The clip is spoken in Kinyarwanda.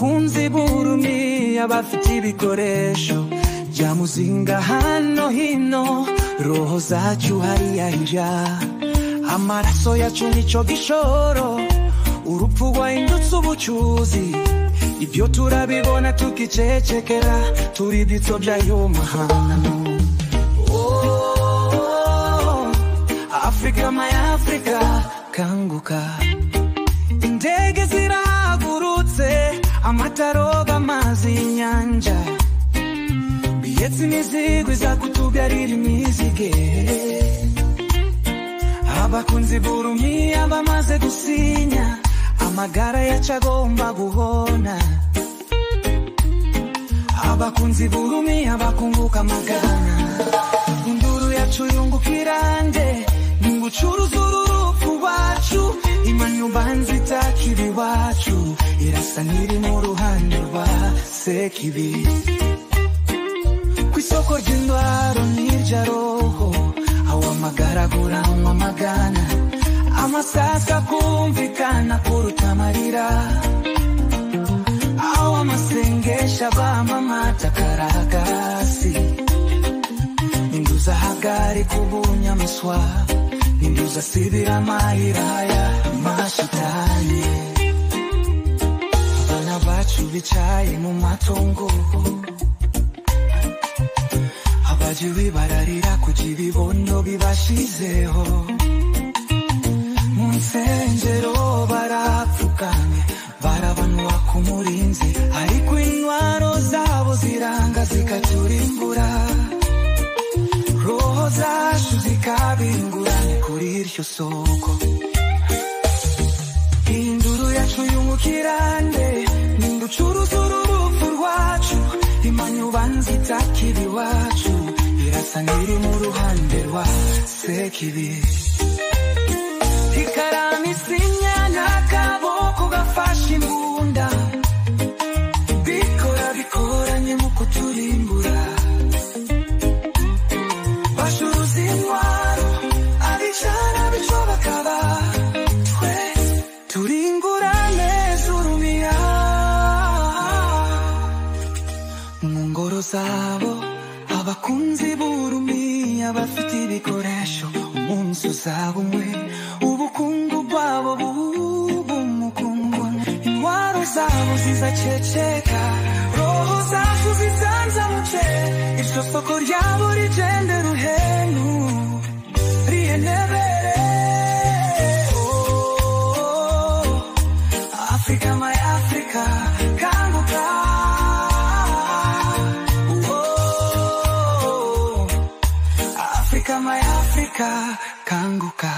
abakunzi burumi abafite ibikoresho bya muzinga hano hino roho zacu hariya amaraso yacu nico gishoro urupfu rwahindutse ubucuzi ibyo turabibona tukicecekera turi bitso byayo mahano Africa, my Africa, kanguka indege ziragurutse amataroga amazi inyanja biyetse imizigo iza kutubyarira imizige abakunzi burumi abamaze gusinya amagara yacu agomba guhona abakunzi burumi abakunguka amagana induru yacu yungukirande ningucuruza urupfu rwacu imanyubanza itakiri iwacu irasa n'iri mu ruhande rwa sekibi kw'isoko ry'indwaro n'irya roho aho amagara aguranywa amagana amasasa kumvikana kuruta amarira aho amasengesha bamamata karagasi induza hagari kubunyamiswa induza sibira mahiraya mashitani abana bacu bicaye mu matongo abaje bibararira kugira ibibondo bibashizeho mu nsengero barapfukamye barabanwa ku murinzi ariko intwaro zabo ziranga zikaturimbura roho zacu zikabingurane kuri iryo soko induru yacu yungukirande ninducuruza urupfu rwacu imanyubanza itakiri iwacu irasa n'iri mu ruhande rwa sekibi ikarama isinya n'akaboko gafashe imbunda bikora bikoranye mu kuturimbura bashuruza intwaro abicara bico bakaba twe turingurane z'urumiya mu ngoro zabo abakunzi burumi abafite ibikoresho umunsi uzaba umwe ubukungu bwabo bubumukungu intwaro zabo zizaceceka roho zacu zizanzamuce iryo soko ryabo rigende ruhenu rihenebere Africa, my Africa, kanguka Africa, my Africa, kanguka